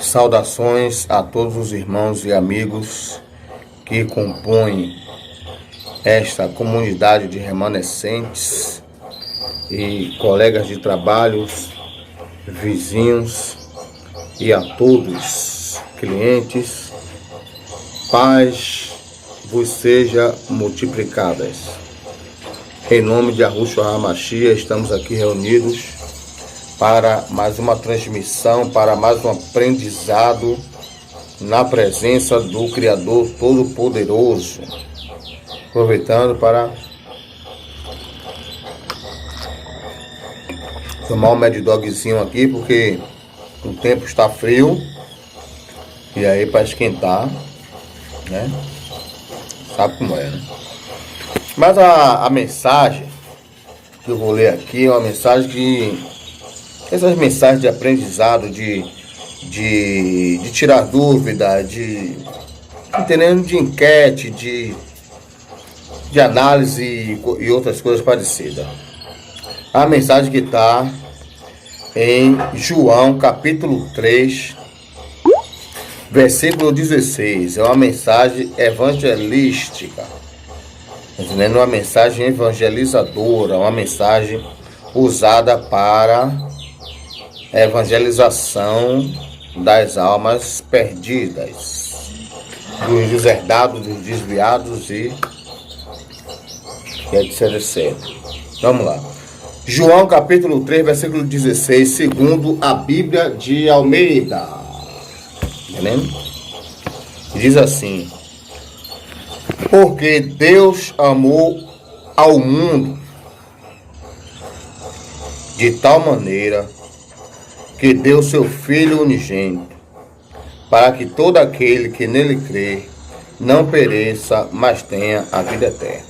Saudações a todos os irmãos e amigos que compõem esta comunidade de remanescentes e colegas de trabalhos, vizinhos e a todos clientes. Paz vos seja multiplicadas. Em nome de Yahushua HaMashiach, estamos aqui reunidos para mais uma transmissão, para mais um aprendizado na presença do Criador Todo-Poderoso. Aproveitando para tomar um Mad Dogzinho aqui, porque o tempo está frio. E aí para esquentar, né? Sabe como é, né? Mas a mensagem que eu vou ler aqui é uma mensagem que... Essas mensagens de aprendizado, de tirar dúvida, de enquete, de análise e outras coisas parecidas. A mensagem que está em João capítulo 3, versículo 16. É uma mensagem evangelística. Entendendo? Uma mensagem evangelizadora, uma mensagem usada para evangelização das almas perdidas, dos deserdados, dos desviados e etc. Vamos lá. João capítulo 3, versículo 16, segundo a Bíblia de Almeida. Entendendo? Diz assim: porque Deus amou ao mundo de tal maneira que deu seu Filho unigênito, para que todo aquele que nele crê não pereça, mas tenha a vida eterna.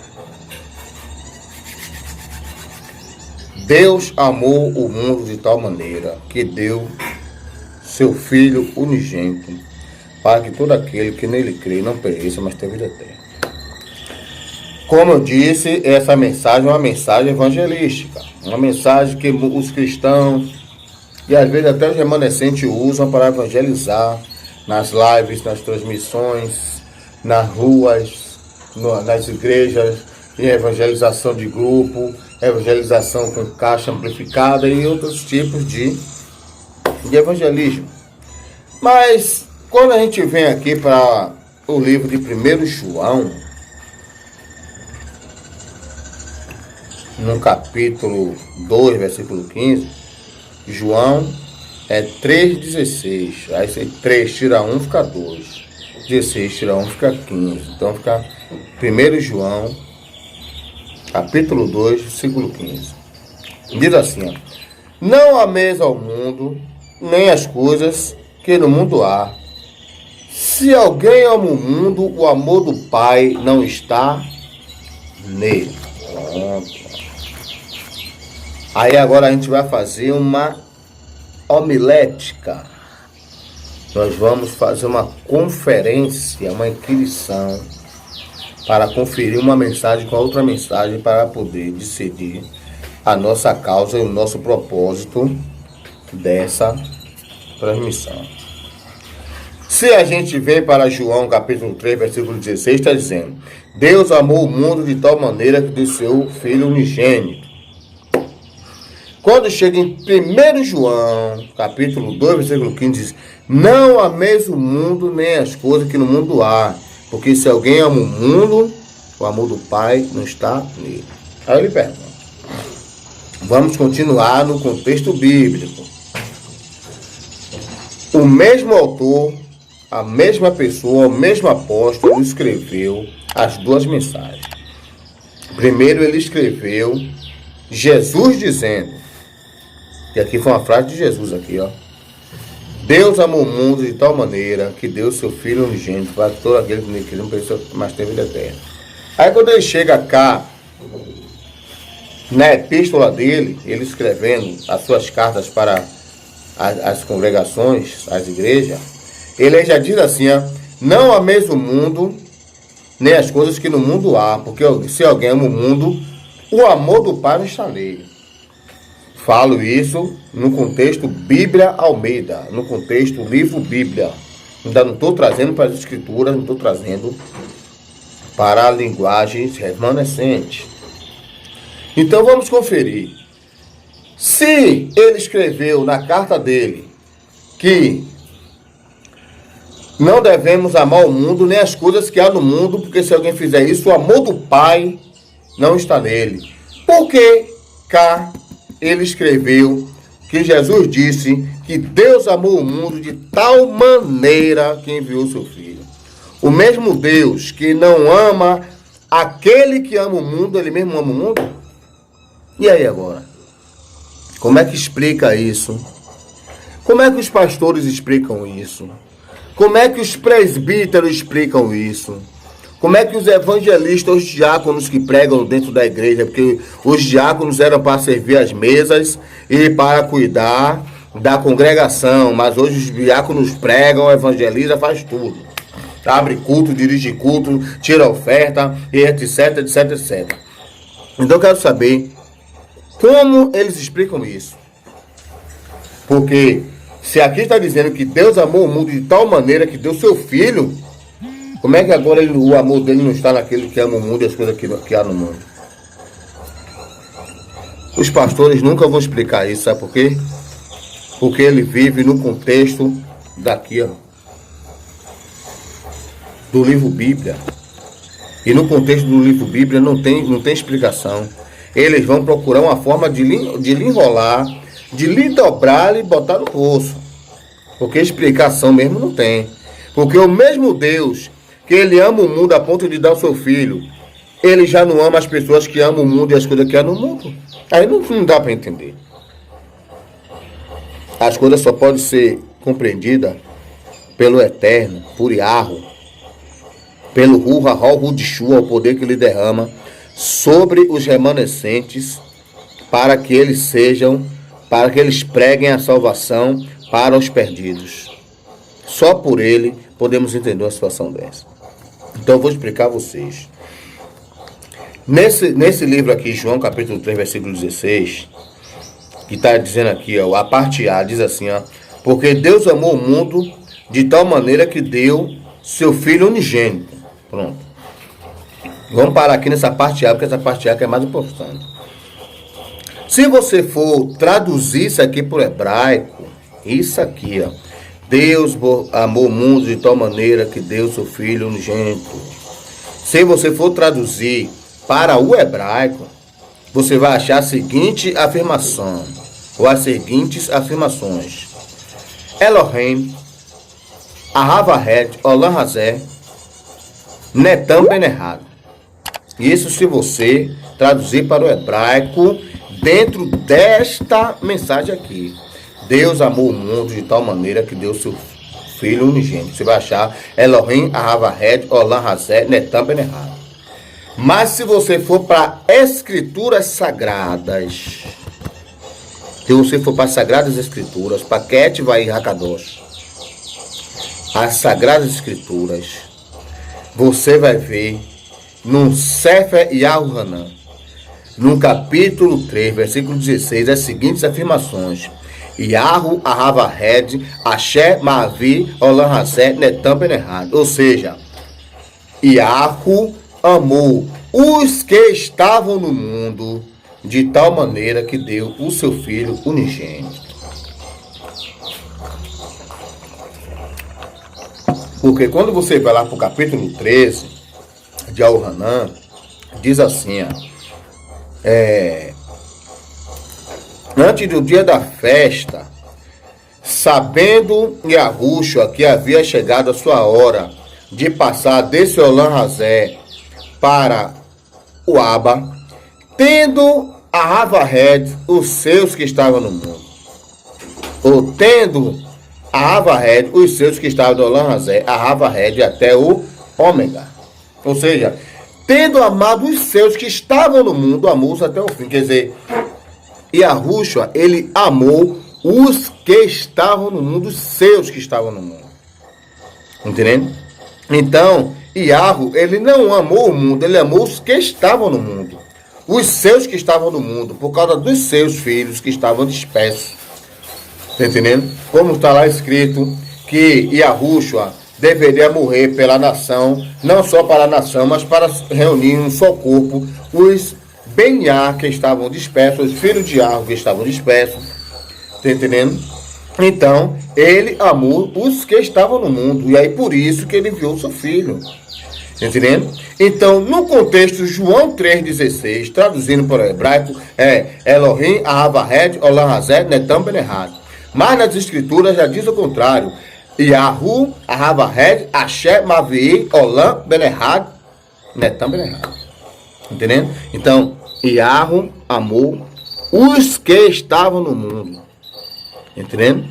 Deus amou o mundo de tal maneira que deu seu Filho unigênito, para que todo aquele que nele crê não pereça, mas tenha a vida eterna. Como eu disse, essa mensagem é uma mensagem evangelística, uma mensagem que os cristãos e às vezes até os remanescentes usam para evangelizar nas lives, nas transmissões, nas ruas, nas igrejas, em evangelização de grupo, evangelização com caixa amplificada e outros tipos de evangelismo. Mas quando a gente vem aqui para o livro de 1 João, no capítulo 2, versículo 15, João é 3,16. Aí 3 tira 1 fica 2. 16 tira 1 fica 15. Então fica 1 João, capítulo 2, versículo 15. Diz assim: ó, não ameis ao mundo, nem as coisas que no mundo há. Se alguém ama o mundo, o amor do Pai não está nele. Pronto. Aí agora a gente vai fazer uma homilética. Nós vamos fazer uma conferência, uma inquirição, para conferir uma mensagem com a outra mensagem, para poder decidir a nossa causa e o nosso propósito dessa transmissão. Se a gente vem para João capítulo 3, versículo 16, está dizendo: Deus amou o mundo de tal maneira que deu seu Filho unigênito. Quando chega em 1 João, capítulo 2, versículo 15, diz: não ameis o mundo nem as coisas que no mundo há, porque se alguém ama o mundo, o amor do Pai não está nele. Aí ele pergunta. Vamos continuar no contexto bíblico. O mesmo autor, a mesma pessoa, o mesmo apóstolo escreveu as duas mensagens. Primeiro ele escreveu Jesus dizendo, que aqui foi uma frase de Jesus aqui, ó: Deus amou o mundo de tal maneira que deu seu Filho unigênito para todo aquele que não precisa mais ter vida eterna. Aí quando ele chega cá, na epístola dele, ele escrevendo as suas cartas para as congregações, as igrejas, ele já diz assim, ó: não ameis o mundo, nem as coisas que no mundo há, porque se alguém ama o mundo, o amor do Pai não está nele. Falo isso no contexto Bíblia Almeida, no contexto livro Bíblia. Ainda não estou trazendo para as escrituras, não estou trazendo para linguagens remanescentes. Então vamos conferir. Se ele escreveu na carta dele que não devemos amar o mundo nem as coisas que há no mundo, porque se alguém fizer isso, o amor do Pai não está nele. Por que cá ele escreveu que Jesus disse que Deus amou o mundo de tal maneira que enviou seu Filho? O mesmo Deus que não ama aquele que ama o mundo, ele mesmo ama o mundo? E aí agora? Como é que explica isso? Como é que os pastores explicam isso? Como é que os presbíteros explicam isso? Como é que os evangelistas, os diáconos que pregam dentro da igreja, porque os diáconos eram para servir as mesas e para cuidar da congregação, mas hoje os diáconos pregam, evangelizam, faz tudo. Abre culto, dirige culto, tira oferta, e etc, etc, etc. Então eu quero saber como eles explicam isso. Porque se aqui está dizendo que Deus amou o mundo de tal maneira que deu seu Filho, como é que agora o amor dele não está naquele que ama o mundo e as coisas que há no mundo? Os pastores nunca vão explicar isso, sabe por quê? Porque ele vive no contexto daqui, ó, do livro Bíblia. E no contexto do livro Bíblia não tem explicação. Eles vão procurar uma forma de lhe enrolar, de lhe dobrar e botar no bolso. Porque explicação mesmo não tem. Porque o mesmo Deus que ele ama o mundo a ponto de dar o seu Filho, ele já não ama as pessoas que amam o mundo e as coisas que há no mundo. Aí não dá para entender. As coisas só podem ser compreendidas pelo Eterno, por Yahweh, pelo Ruach HaKodesh, o poder que ele derrama sobre os remanescentes, para que eles preguem a salvação para os perdidos. Só por ele podemos entender uma situação dessa. Então eu vou explicar a vocês. Nesse livro aqui, João capítulo 3, versículo 16, que está dizendo aqui, ó, a parte A diz assim, ó, porque Deus amou o mundo de tal maneira que deu seu Filho unigênito. Pronto. Vamos parar aqui nessa parte A, porque essa parte A que é mais importante. Se você for traduzir isso aqui para o hebraico, isso aqui, ó, Deus amou o mundo de tal maneira que deu seu Filho unigênito. Se você for traduzir para o hebraico, você vai achar a seguinte afirmação, ou as seguintes afirmações. Elohim, Ahavahet, Olam Hazé, Netam Benerhad. Isso se você traduzir para o hebraico dentro desta mensagem aqui. Deus amou o mundo de tal maneira que deu seu Filho unigênito. Você vai achar Elohim, Ahavahet, Olam Hazé, Netam Benerhad. Mas se você for para escrituras sagradas, se você for para as sagradas escrituras, para Ketuvah e Hakadosh, as sagradas escrituras, você vai ver no Sefer Yahuanã, no capítulo 3, versículo 16, as seguintes afirmações. Yahu Ahavahed, Asher Mavi, Olam Hazé, Netam Benerhad. Ou seja, Yahu amou os que estavam no mundo de tal maneira que deu o seu Filho unigênito. Porque quando você vai lá para o capítulo 13 de Al-Hanan, diz assim, antes do dia da festa, sabendo Yahushua que havia chegado a sua hora de passar desse Olam Hazé para o Abba, tendo a Havahed, os seus que estavam no mundo, ou tendo a Havahed, os seus que estavam no Olam Hazé, a Havahed até o Ômega. Ou seja, tendo amado os seus que estavam no mundo, amou-os até o fim. Quer dizer, Yahushua, ele amou os que estavam no mundo, os seus que estavam no mundo. Entendendo? Então, Yahu, ele não amou o mundo, ele amou os que estavam no mundo. os seus que estavam no mundo, por causa dos seus filhos que estavam dispersos. Está entendendo? Como está lá escrito que Yahushua deveria morrer pela nação, não só para a nação, mas para reunir em um só corpo os Beniá que estavam dispersos, os filhos de Arro que estavam dispersos. Está entendendo? Então, ele amou os que estavam no mundo, e aí por isso que ele enviou seu filho. Entendendo? Então, no contexto, João 3,16, traduzindo para o hebraico, é Elohim, Ahavahed, Olam Hazé, Netam Benerad. Mas nas escrituras já diz o contrário. Yahu, Ahavahed, Asher, Mavii, Olam Benerad, Netam Benerad. Entendendo? Então, Yahu amou os que estavam no mundo. Entendendo?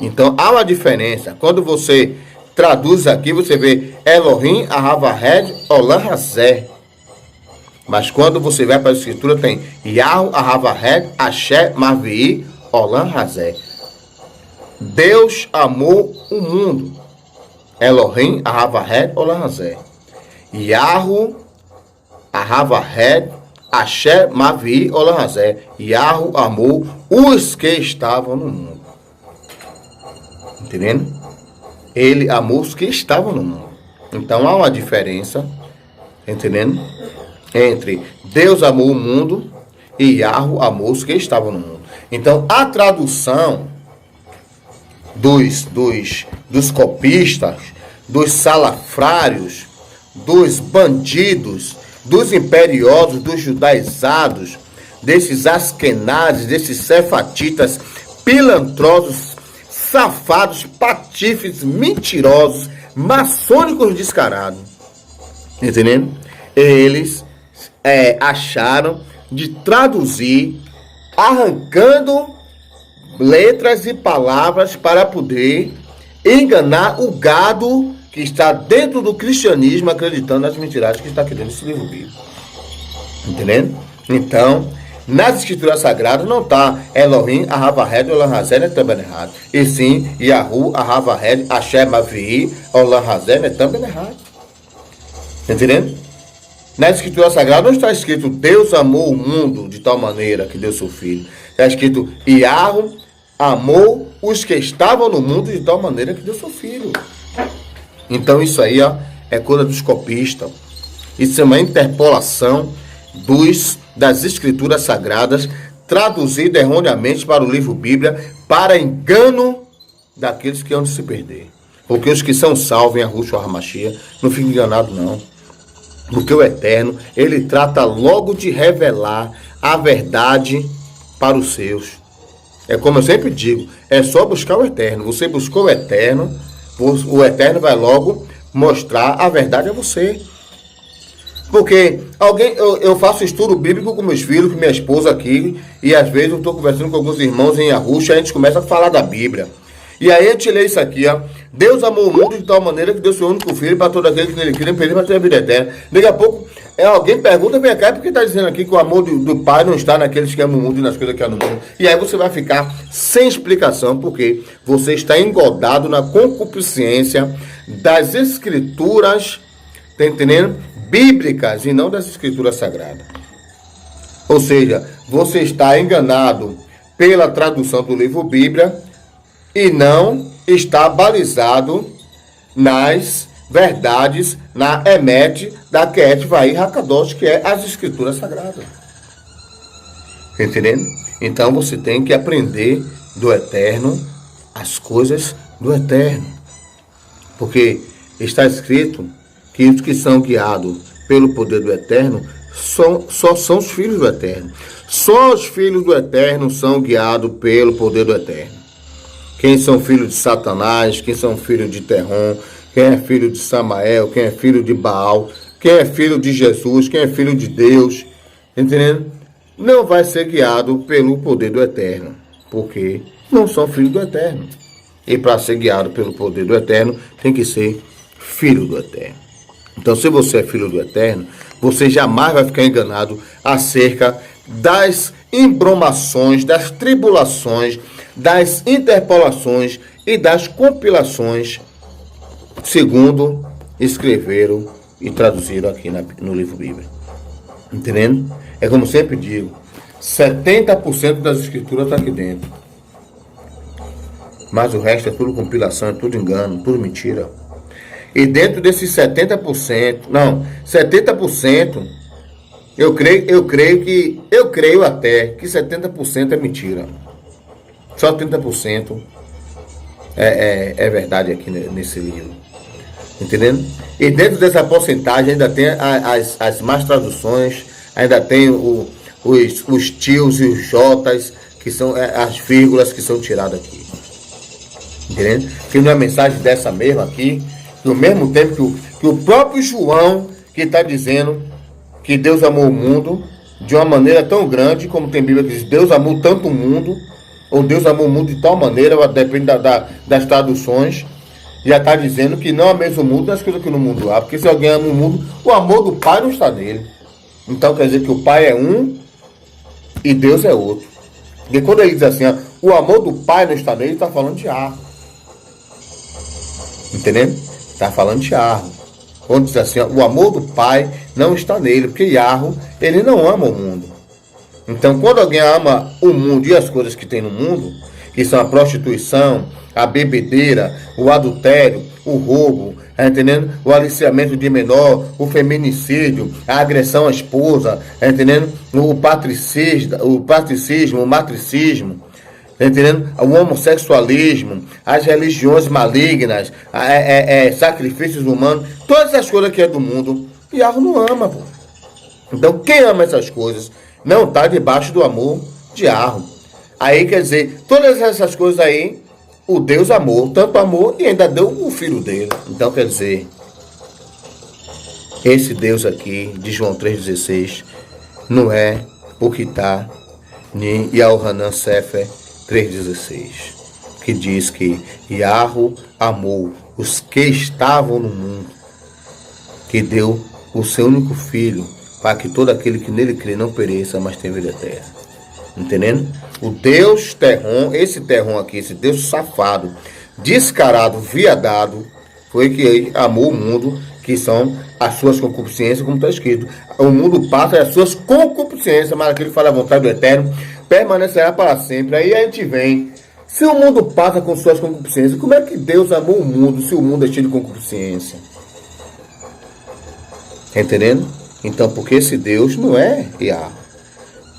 Então, há uma diferença. Quando você traduz aqui, você vê Elohim, Ahavahed, Olam Hazé. Mas quando você vai para a escritura, tem Yahu, Ahavahed, Asher, Mavii, Olam Hazé. Deus amou o mundo. Elohim, Ahavahed, Olam Hazé. Yahu, Ahavahed, Asher, Mavii, Olam Hazé. Yahu amou os que estavam no mundo. Entendendo? Ele amou os que estavam no mundo. Então há uma diferença, entendendo? Entre Deus amou o mundo e Yahu amou os que estavam no mundo. Então a tradução dos copistas, dos salafrários, dos bandidos, dos imperiosos, dos judaizados, desses askenazes, desses cefatitas, pilantrosos, safados, patifes, mentirosos, maçônicos descarados. Entendendo? Eles acharam de traduzir, arrancando letras e palavras para poder enganar o gado que está dentro do cristianismo, acreditando nas mentiras que está aqui dentro desse livro bíblico. Entendendo? Então, nas escrituras sagradas não está Elohim, Ahavahed, Olam Hazé, Netam Benerad. E sim, Yahu, Ahavahed, Asher, Mavii, Olam Hazé, Netam Benerad. Entendendo? Nas escrituras sagradas não está escrito Deus amou o mundo de tal maneira que deu seu filho. Está escrito Yahu amou os que estavam no mundo de tal maneira que deu seu filho. Então isso aí é coisa dos copistas. Isso é uma interpolação das escrituras sagradas, traduzida erroneamente para o livro Bíblia, para engano daqueles que hão de se perder. Porque os que são salvos em Yahushua HaMashiach, não fiquem enganados não. Porque o Eterno, ele trata logo de revelar a verdade para os seus. É como eu sempre digo, é só buscar o Eterno. Você buscou o Eterno vai logo mostrar a verdade a você. Porque eu faço estudo bíblico com meus filhos, com minha esposa aqui, e às vezes eu estou conversando com alguns irmãos em Yahushua, e a gente começa a falar da Bíblia. E aí a gente lê isso aqui, Deus amou o mundo de tal maneira que deu seu único filho para todo aquele que nele crê, para ter a vida eterna. Daqui a pouco alguém pergunta, vem cá, por que está dizendo aqui que o amor do Pai não está naqueles que amam o mundo e nas coisas que há no mundo? E aí você vai ficar sem explicação, porque você está engodado na concupiscência das escrituras, tá entendendo? Bíblicas e não das escrituras sagradas. Ou seja, você está enganado pela tradução do livro Bíblia e não está balizado nas verdades, na Emet, da Ket Vai Hakadosh, que é as escrituras sagradas. Entendendo? Então você tem que aprender do Eterno as coisas do Eterno. Porque está escrito que os que são guiados pelo poder do Eterno só são os filhos do Eterno. Só os filhos do Eterno são guiados pelo poder do Eterno. Quem são filhos de Satanás, quem são filhos de Terrom, quem é filho de Samael, quem é filho de Baal, quem é filho de Jesus, quem é filho de Deus, entendendo? Não vai ser guiado pelo poder do Eterno, porque não são filhos do Eterno. E para ser guiado pelo poder do Eterno, tem que ser filho do Eterno. Então, se você é filho do Eterno, você jamais vai ficar enganado acerca das embromações, das tribulações, das interpolações e das compilações, segundo escreveram e traduziram aqui no livro Bíblia. Entendendo? É como sempre digo, 70% das escrituras está aqui dentro. Mas o resto é tudo compilação, é tudo engano, tudo mentira. E dentro desses 70%, eu creio até que 70% é mentira. Só 30% é verdade aqui nesse livro. Entendendo? E dentro dessa porcentagem ainda tem as más traduções, ainda tem os tios e os jotas, que são as vírgulas que são tiradas aqui. Entendendo? Que não é mensagem dessa mesma aqui, que ao mesmo tempo que o próprio João, que está dizendo que Deus amou o mundo de uma maneira tão grande, como tem Bíblia que diz, Deus amou tanto o mundo, ou Deus amou o mundo de tal maneira, depende das traduções, já está dizendo que não há mesmo mundo nas coisas que no mundo há, porque se alguém ama o mundo, o amor do Pai não está nele. Então quer dizer que o Pai é um e Deus é outro. Porque quando ele diz assim, ó, o amor do Pai não está nele, ele está falando de Arro. Entendendo? Está falando de Arro. Quando diz assim, ó, o amor do Pai não está nele, porque Yarro, ele não ama o mundo. Então, quando alguém ama o mundo e as coisas que tem no mundo, que são a prostituição, a bebedeira, o adultério, o roubo, tá entendendo? O aliciamento de menor, o feminicídio, a agressão à esposa, tá entendendo? O patricismo, o matricismo, tá entendendo? O homossexualismo, as religiões malignas, sacrifícios humanos, todas essas coisas que é do mundo, Yarro não ama, pô. Então, quem ama essas coisas não está debaixo do amor de Yarro. Aí, quer dizer, todas essas coisas aí, o Deus amou, tanto amou e ainda deu o filho dele. Então, quer dizer, esse Deus aqui, de João 3,16, não é o que está em Yohanan Sefer 3,16, que diz que Yarro amou os que estavam no mundo, que deu o seu único filho, para que todo aquele que nele crê não pereça, mas tenha vida eterna. Entendendo? O Deus Terron, esse Terron aqui, esse Deus safado, descarado, viadado, foi que amou o mundo, que são as suas concupiscências, como está escrito. O mundo passa as suas concupiscências, mas aquele que fala a vontade do Eterno permanecerá para sempre. Aí a gente vem. Se o mundo passa com suas concupiscências, como é que Deus amou o mundo se o mundo é cheio de concupiscência? Entendendo? Então, porque esse Deus não é Yarro.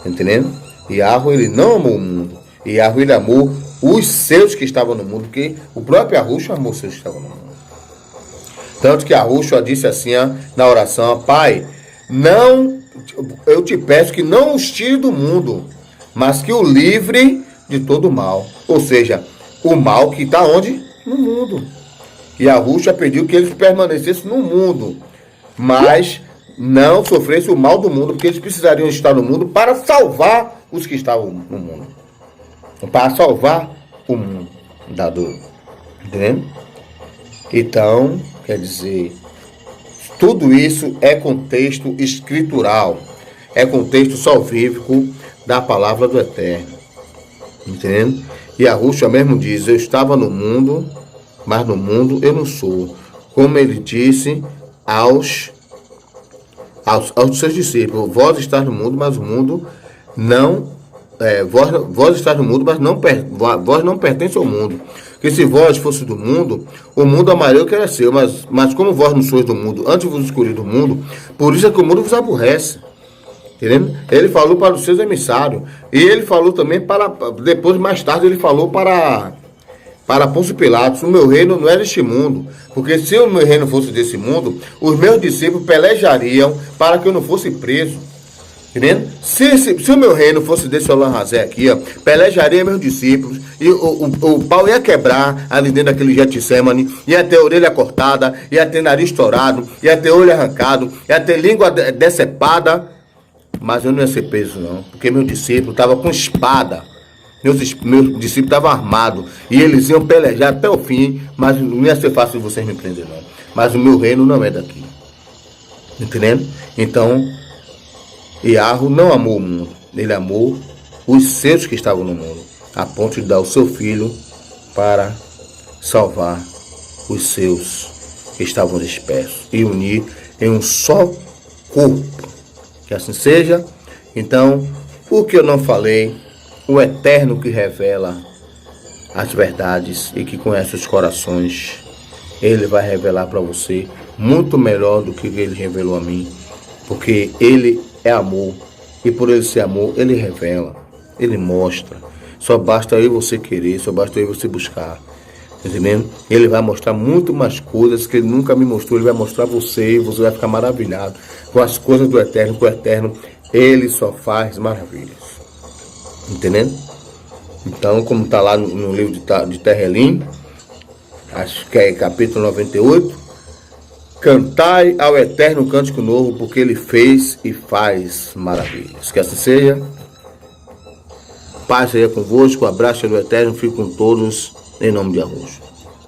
Entendendo? Yarro, ele não amou o mundo. Yarro, ele amou os seus que estavam no mundo, porque o próprio Yahushua amou os seus que estavam no mundo. Tanto que Yahushua disse assim, ó, na oração, ó, Pai, não, eu te peço que não os tire do mundo, mas que o livre de todo o mal. Ou seja, o mal que está onde? No mundo. E Yahushua pediu que eles permanecessem no mundo, mas não sofressem o mal do mundo, porque eles precisariam estar no mundo para salvar os que estavam no mundo. Para salvar o mundo da dor. Entendeu? Então, quer dizer, tudo isso é contexto escritural. É contexto salvífico da palavra do Eterno. Entendeu? E a Rússia mesmo diz, eu estava no mundo, mas no mundo eu não sou. Como ele disse aos seus discípulos, vós estáis no mundo, mas o mundo não, vós estáis no mundo, mas vós não pertencem ao mundo. Porque se vós fosse do mundo, o mundo amaria o que era seu, mas como vós não sois do mundo, antes vos escolhi do mundo, por isso é que o mundo vos aborrece. Entendeu? Ele falou para os seus emissários, e ele falou também depois, mais tarde, ele falou para Pôncio Pilatos, o meu reino não é deste mundo, porque se o meu reino fosse desse mundo, os meus discípulos pelejariam para que eu não fosse preso. Entendendo? Se o meu reino fosse desse Olam Razé aqui, ó, pelejaria meus discípulos, e o pau ia quebrar ali dentro daquele Getsemane, ia ter orelha cortada, ia ter nariz estourado, ia ter olho arrancado, ia ter língua decepada, mas eu não ia ser preso não, porque meu discípulo estava com espada. Meus discípulos estavam armados e eles iam pelejar até o fim, mas não ia ser fácil vocês me prender não. Mas o meu reino não é daqui. Entendendo? Então, Yarro não amou o mundo, ele amou os seus que estavam no mundo, a ponto de dar o seu filho para salvar os seus que estavam dispersos e unir em um só corpo. Que assim seja, Então, o que eu não falei, o Eterno que revela as verdades e que conhece os corações, Ele vai revelar para você muito melhor do que Ele revelou a mim, porque Ele é amor e por Ele ser amor, Ele revela, Ele mostra. Só basta eu e você querer, só basta eu e você buscar. Entendendo? Ele vai mostrar muito mais coisas que Ele nunca me mostrou. Ele vai mostrar a você e você vai ficar maravilhado com as coisas do Eterno, com o Eterno. Ele só faz maravilhas. Entendendo? Então, como está lá no livro de Terrelim, acho que é capítulo 98, cantai ao Eterno cântico novo, porque Ele fez e faz maravilhas. Que assim seja. Paz seja convosco, abraço do Eterno, fico com todos, em nome de Arrojo.